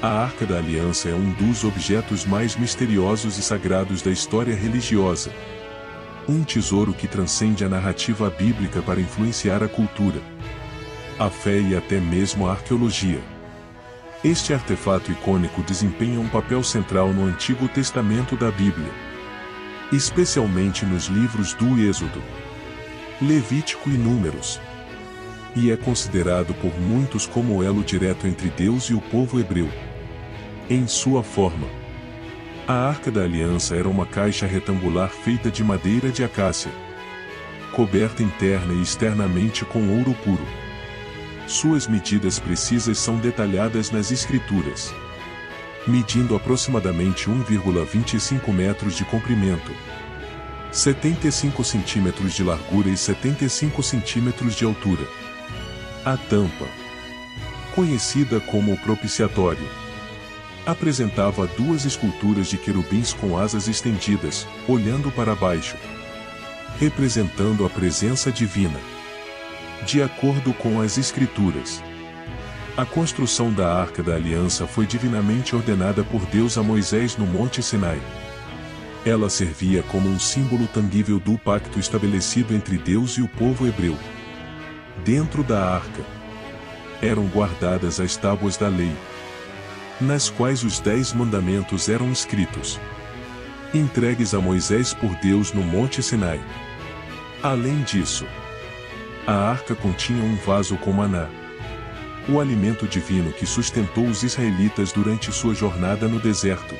A Arca da Aliança é um dos objetos mais misteriosos e sagrados da história religiosa. Um tesouro que transcende a narrativa bíblica para influenciar a cultura, a fé e até mesmo a arqueologia. Este artefato icônico desempenha um papel central no Antigo Testamento da Bíblia, especialmente nos livros do Êxodo, Levítico e Números, e é considerado por muitos como o elo direto entre Deus e o povo hebreu. Em sua forma, a Arca da Aliança era uma caixa retangular feita de madeira de acácia, coberta interna e externamente com ouro puro. Suas medidas precisas são detalhadas nas Escrituras, medindo aproximadamente 1,25 metros de comprimento, 75 centímetros de largura e 75 centímetros de altura. A tampa, conhecida como o propiciatório, apresentava duas esculturas de querubins com asas estendidas, olhando para baixo, representando a presença divina. De acordo com as Escrituras, a construção da Arca da Aliança foi divinamente ordenada por Deus a Moisés no Monte Sinai. Ela servia como um símbolo tangível do pacto estabelecido entre Deus e o povo hebreu. Dentro da arca eram guardadas as tábuas da lei, nas quais os 10 mandamentos eram escritos, entregues a Moisés por Deus no Monte Sinai. Além disso, a arca continha um vaso com maná, o alimento divino que sustentou os israelitas durante sua jornada no deserto,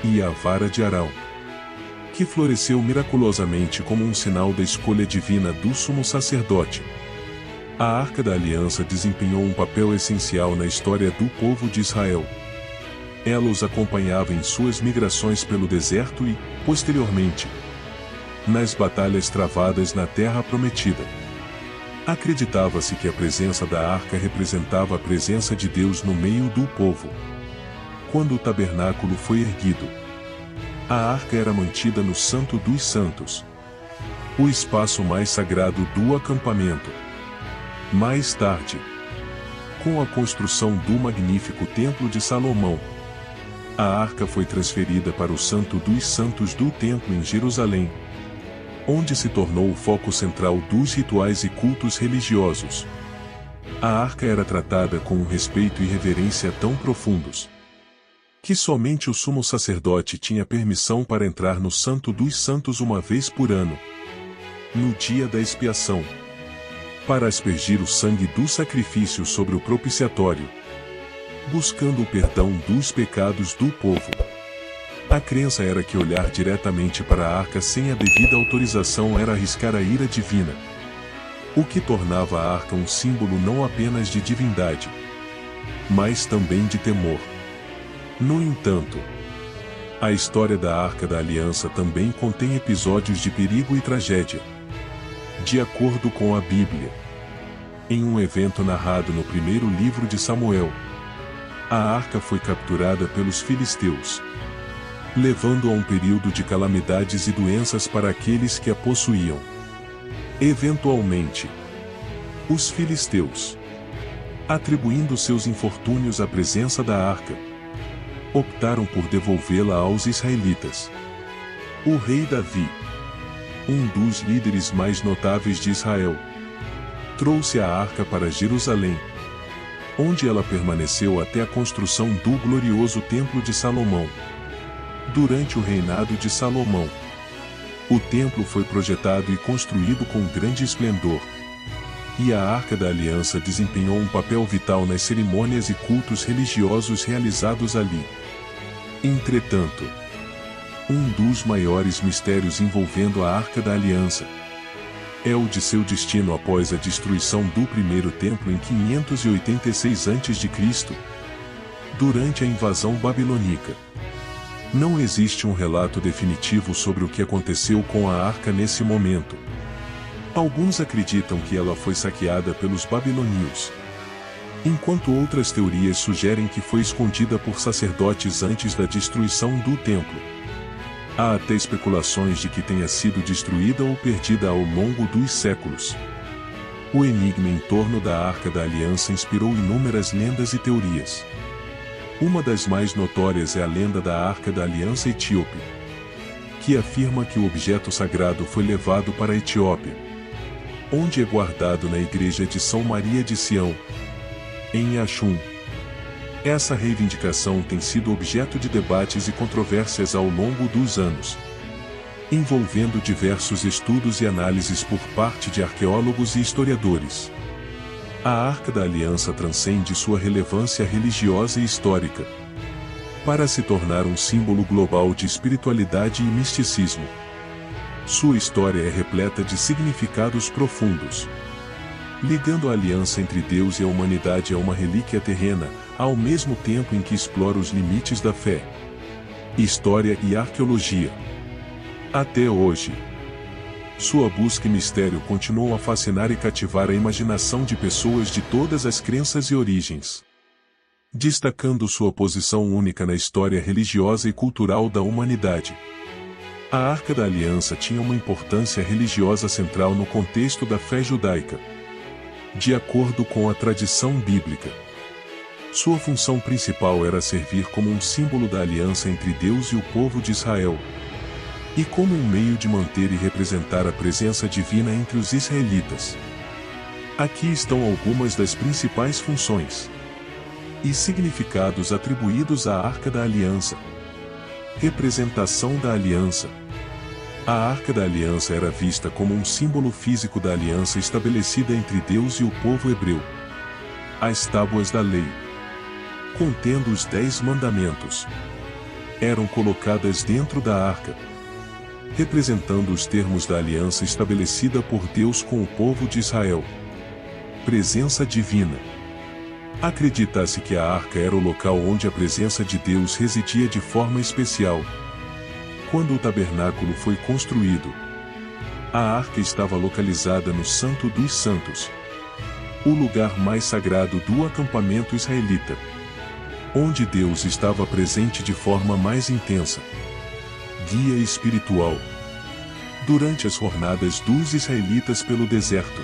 e a vara de Arão, que floresceu miraculosamente como um sinal da escolha divina do sumo sacerdote. A Arca da Aliança desempenhou um papel essencial na história do povo de Israel. Ela os acompanhava em suas migrações pelo deserto e, posteriormente, nas batalhas travadas na Terra Prometida. Acreditava-se que a presença da arca representava a presença de Deus no meio do povo. Quando o tabernáculo foi erguido, a arca era mantida no Santo dos Santos, o espaço mais sagrado do acampamento. Mais tarde, com a construção do magnífico Templo de Salomão, a arca foi transferida para o Santo dos Santos do Templo em Jerusalém, onde se tornou o foco central dos rituais e cultos religiosos. A arca era tratada com um respeito e reverência tão profundos, que somente o sumo sacerdote tinha permissão para entrar no Santo dos Santos uma vez por ano, no dia da expiação, para aspergir o sangue do sacrifício sobre o propiciatório, buscando o perdão dos pecados do povo. A crença era que olhar diretamente para a arca sem a devida autorização era arriscar a ira divina, o que tornava a arca um símbolo não apenas de divindade, mas também de temor. No entanto, a história da Arca da Aliança também contém episódios de perigo e tragédia. De acordo com a Bíblia, em um evento narrado no primeiro livro de Samuel, a arca foi capturada pelos filisteus, levando a um período de calamidades e doenças para aqueles que a possuíam. Eventualmente, os filisteus, atribuindo seus infortúnios à presença da arca, optaram por devolvê-la aos israelitas. O rei Davi, um dos líderes mais notáveis de Israel, trouxe a arca para Jerusalém, onde ela permaneceu até a construção do glorioso Templo de Salomão. Durante o reinado de Salomão, o templo foi projetado e construído com grande esplendor, e a Arca da Aliança desempenhou um papel vital nas cerimônias e cultos religiosos realizados ali. Entretanto, um dos maiores mistérios envolvendo a Arca da Aliança é o de seu destino após a destruição do primeiro templo em 586 a.C., durante a invasão babilônica. Não existe um relato definitivo sobre o que aconteceu com a arca nesse momento. Alguns acreditam que ela foi saqueada pelos babilônios, enquanto outras teorias sugerem que foi escondida por sacerdotes antes da destruição do templo. Há até especulações de que tenha sido destruída ou perdida ao longo dos séculos. O enigma em torno da Arca da Aliança inspirou inúmeras lendas e teorias. Uma das mais notórias é a lenda da Arca da Aliança Etíope, que afirma que o objeto sagrado foi levado para a Etiópia, onde é guardado na igreja de São Maria de Sião, em Axum. Essa reivindicação tem sido objeto de debates e controvérsias ao longo dos anos, envolvendo diversos estudos e análises por parte de arqueólogos e historiadores. A Arca da Aliança transcende sua relevância religiosa e histórica, para se tornar um símbolo global de espiritualidade e misticismo. Sua história é repleta de significados profundos, ligando a aliança entre Deus e a humanidade a uma relíquia terrena, ao mesmo tempo em que explora os limites da fé, história e arqueologia. Até hoje, sua busca e mistério continuam a fascinar e cativar a imaginação de pessoas de todas as crenças e origens, destacando sua posição única na história religiosa e cultural da humanidade. A Arca da Aliança tinha uma importância religiosa central no contexto da fé judaica, de acordo com a tradição bíblica. Sua função principal era servir como um símbolo da aliança entre Deus e o povo de Israel, e como um meio de manter e representar a presença divina entre os israelitas. Aqui estão algumas das principais funções e significados atribuídos à Arca da Aliança. Representação da aliança. A Arca da Aliança era vista como um símbolo físico da aliança estabelecida entre Deus e o povo hebreu. As tábuas da lei, contendo os 10 mandamentos, eram colocadas dentro da arca, representando os termos da aliança estabelecida por Deus com o povo de Israel. Presença divina. Acredita-se que a arca era o local onde a presença de Deus residia de forma especial. Quando o tabernáculo foi construído, a arca estava localizada no Santo dos Santos, o lugar mais sagrado do acampamento israelita, onde Deus estava presente de forma mais intensa. Guia espiritual. Durante as jornadas dos israelitas pelo deserto,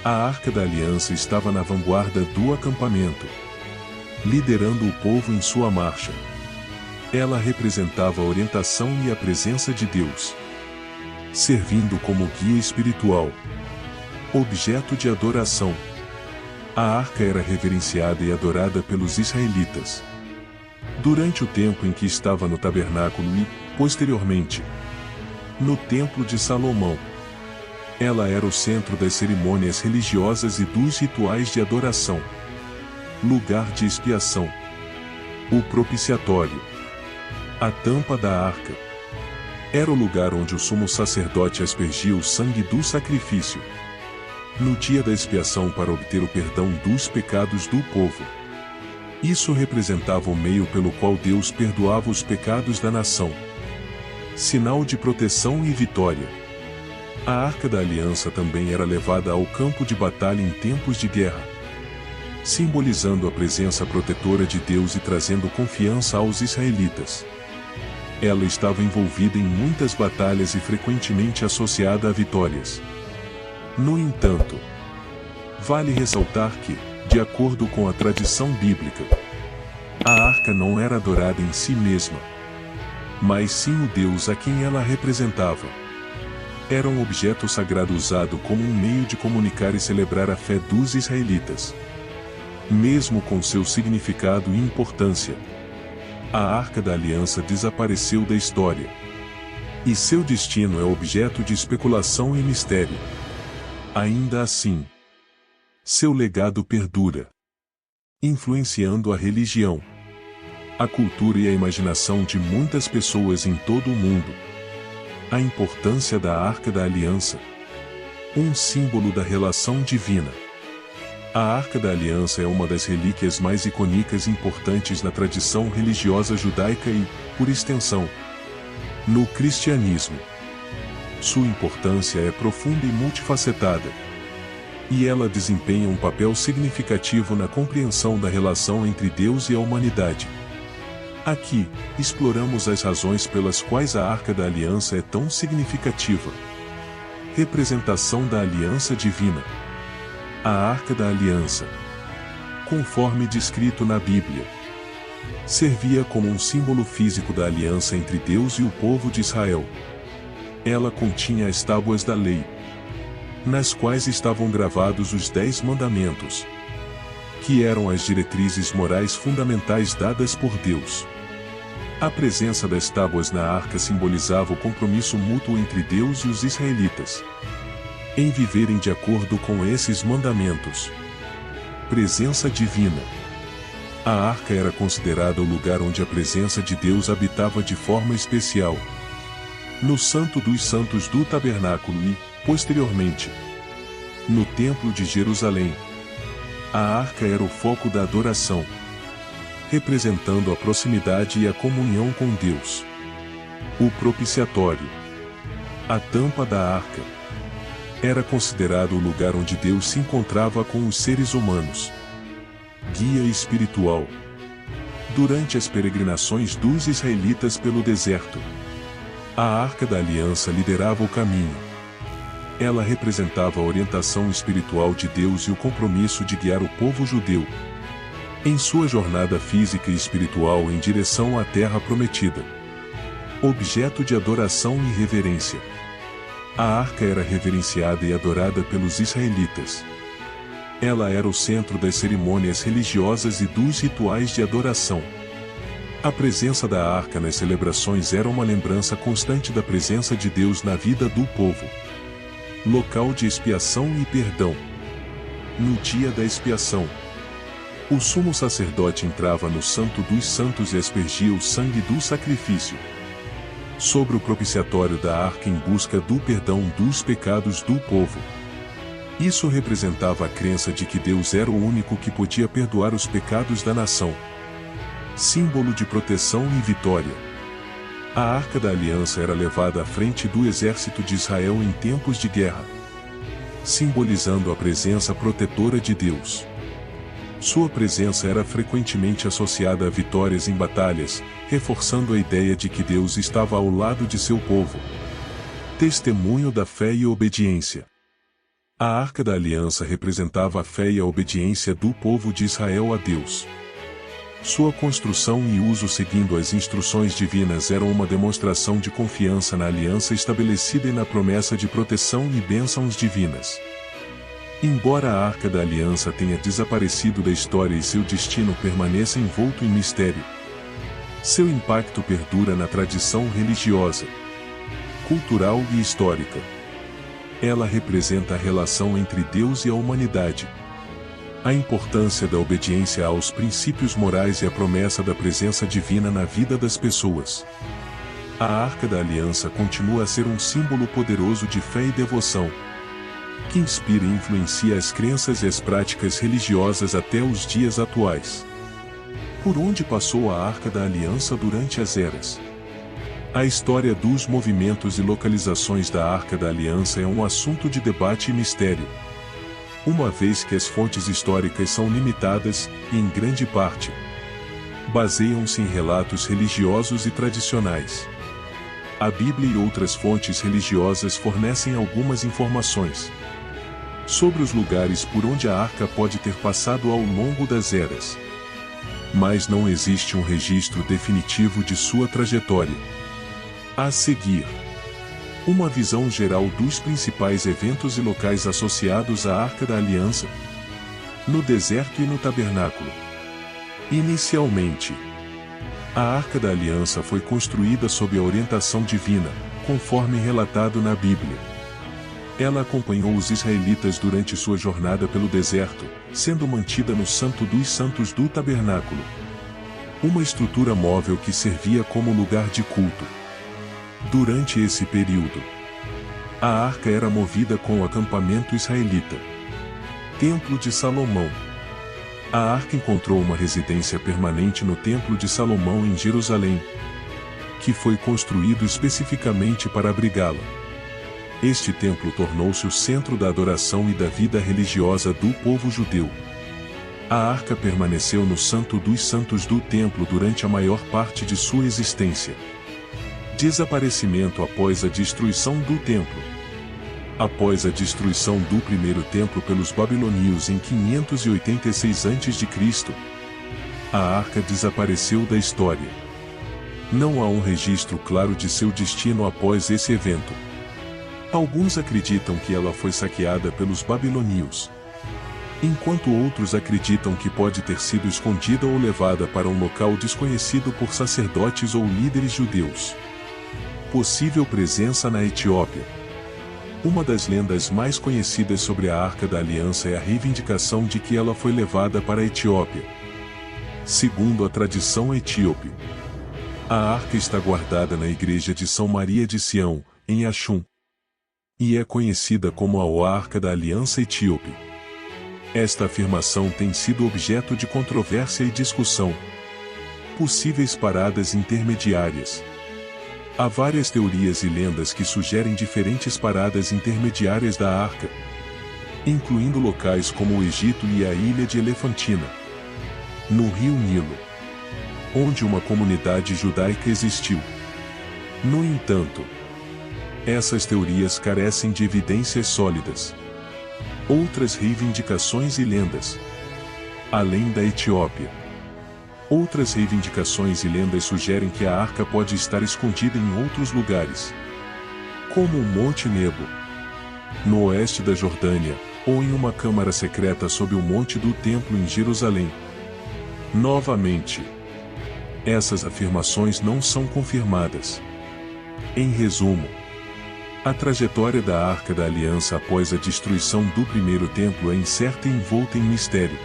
a Arca da Aliança estava na vanguarda do acampamento, liderando o povo em sua marcha. Ela representava a orientação e a presença de Deus, servindo como guia espiritual. Objeto de adoração. A arca era reverenciada e adorada pelos israelitas durante o tempo em que estava no tabernáculo e, posteriormente, no Templo de Salomão. Ela era o centro das cerimônias religiosas e dos rituais de adoração. Lugar de expiação. O propiciatório. A tampa da arca. Era o lugar onde o sumo sacerdote aspergia o sangue do sacrifício no dia da expiação para obter o perdão dos pecados do povo. Isso representava o meio pelo qual Deus perdoava os pecados da nação. Sinal de proteção e vitória. A Arca da Aliança também era levada ao campo de batalha em tempos de guerra, simbolizando a presença protetora de Deus e trazendo confiança aos israelitas. Ela estava envolvida em muitas batalhas e frequentemente associada a vitórias. No entanto, vale ressaltar que, de acordo com a tradição bíblica, a arca não era adorada em si mesma, mas sim o Deus a quem ela representava. Era um objeto sagrado usado como um meio de comunicar e celebrar a fé dos israelitas. Mesmo com seu significado e importância, a Arca da Aliança desapareceu da história, e seu destino é objeto de especulação e mistério. Ainda assim, seu legado perdura, influenciando a religião, a cultura e a imaginação de muitas pessoas em todo o mundo. A importância da Arca da Aliança. Um símbolo da relação divina. A Arca da Aliança é uma das relíquias mais icônicas e importantes na tradição religiosa judaica e, por extensão, no cristianismo. Sua importância é profunda e multifacetada, e ela desempenha um papel significativo na compreensão da relação entre Deus e a humanidade. Aqui, exploramos as razões pelas quais a Arca da Aliança é tão significativa. Representação da Aliança Divina. A Arca da Aliança, conforme descrito na Bíblia, Servia como um símbolo físico da aliança entre Deus e o povo de Israel. Ela continha as tábuas da lei, nas quais estavam gravados os 10 mandamentos, que eram as diretrizes morais fundamentais dadas por Deus. A presença das tábuas na arca simbolizava o compromisso mútuo entre Deus e os israelitas, em viverem de acordo com esses mandamentos. Presença divina. A arca era considerada o lugar onde a presença de Deus habitava de forma especial, no Santo dos Santos do Tabernáculo e, posteriormente, no Templo de Jerusalém. A arca era o foco da adoração, representando a proximidade e a comunhão com Deus. O propiciatório. A tampa da arca era considerado o lugar onde Deus se encontrava com os seres humanos. Guia espiritual. Durante as peregrinações dos israelitas pelo deserto, a Arca da Aliança liderava o caminho. Ela representava a orientação espiritual de Deus e o compromisso de guiar o povo judeu em sua jornada física e espiritual em direção à Terra Prometida. Objeto de adoração e reverência. A arca era reverenciada e adorada pelos israelitas. Ela era o centro das cerimônias religiosas e dos rituais de adoração. A presença da arca nas celebrações era uma lembrança constante da presença de Deus na vida do povo. Local de expiação e perdão. No dia da expiação, o sumo sacerdote entrava no Santo dos Santos e aspergia o sangue do sacrifício sobre o propiciatório da arca em busca do perdão dos pecados do povo. Isso representava a crença de que Deus era o único que podia perdoar os pecados da nação. Símbolo de proteção e vitória. A Arca da Aliança era levada à frente do exército de Israel em tempos de guerra, simbolizando a presença protetora de Deus. Sua presença era frequentemente associada a vitórias em batalhas, reforçando a ideia de que Deus estava ao lado de seu povo. Testemunho da fé e obediência. A Arca da Aliança representava a fé e a obediência do povo de Israel a Deus. Sua construção e uso seguindo as instruções divinas eram uma demonstração de confiança na aliança estabelecida e na promessa de proteção e bênçãos divinas. Embora a Arca da Aliança tenha desaparecido da história e seu destino permaneça envolto em mistério, seu impacto perdura na tradição religiosa, cultural e histórica. Ela representa a relação entre Deus e a humanidade, a importância da obediência aos princípios morais e a promessa da presença divina na vida das pessoas. A Arca da Aliança continua a ser um símbolo poderoso de fé e devoção, que inspira e influencia as crenças e as práticas religiosas até os dias atuais. Por onde passou a Arca da Aliança durante as eras? A história dos movimentos e localizações da Arca da Aliança é um assunto de debate e mistério, uma vez que as fontes históricas são limitadas e, em grande parte, baseiam-se em relatos religiosos e tradicionais. A Bíblia e outras fontes religiosas fornecem algumas informações sobre os lugares por onde a arca pode ter passado ao longo das eras, mas não existe um registro definitivo de sua trajetória. A seguir, uma visão geral dos principais eventos e locais associados à Arca da Aliança, no deserto e no tabernáculo. Inicialmente, a Arca da Aliança foi construída sob a orientação divina, conforme relatado na Bíblia. Ela acompanhou os israelitas durante sua jornada pelo deserto, sendo mantida no Santo dos Santos do Tabernáculo, uma estrutura móvel que servia como lugar de culto. Durante esse período, a arca era movida com o acampamento israelita. Templo de Salomão. A arca encontrou uma residência permanente no Templo de Salomão em Jerusalém, que foi construído especificamente para abrigá-la. Este templo tornou-se o centro da adoração e da vida religiosa do povo judeu. A arca permaneceu no Santo dos Santos do templo durante a maior parte de sua existência. Desaparecimento após a destruição do templo. Após a destruição do primeiro templo pelos babilônios em 586 a.C., a arca desapareceu da história. Não há um registro claro de seu destino após esse evento. Alguns acreditam que ela foi saqueada pelos babilônios, enquanto outros acreditam que pode ter sido escondida ou levada para um local desconhecido por sacerdotes ou líderes judeus. Possível presença na Etiópia. Uma das lendas mais conhecidas sobre a Arca da Aliança é a reivindicação de que ela foi levada para a Etiópia. Segundo a tradição etíope, a arca está guardada na igreja de São Maria de Sião, em Axum, e é conhecida como a Arca da Aliança Etíope. Esta afirmação tem sido objeto de controvérsia e discussão. Possíveis paradas intermediárias. Há várias teorias e lendas que sugerem diferentes paradas intermediárias da arca, incluindo locais como o Egito e a ilha de Elefantina, no rio Nilo, onde uma comunidade judaica existiu. No entanto, essas teorias carecem de evidências sólidas. Outras reivindicações e lendas. Além da Etiópia, outras reivindicações e lendas sugerem que a arca pode estar escondida em outros lugares, como o Monte Nebo, no oeste da Jordânia, ou em uma câmara secreta sob o Monte do Templo em Jerusalém. Novamente, essas afirmações não são confirmadas. Em resumo, a trajetória da Arca da Aliança após a destruição do primeiro templo é incerta e envolta em mistério.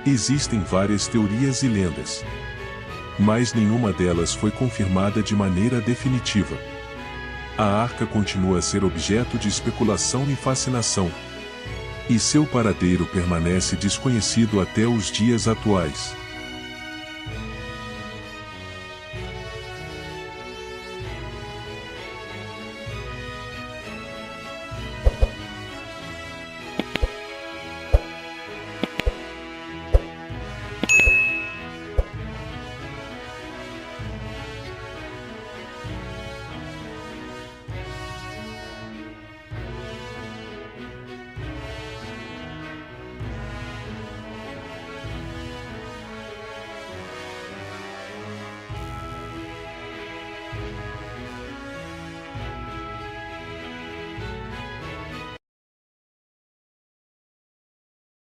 Existem várias teorias e lendas, mas nenhuma delas foi confirmada de maneira definitiva. A arca continua a ser objeto de especulação e fascinação, e seu paradeiro permanece desconhecido até os dias atuais.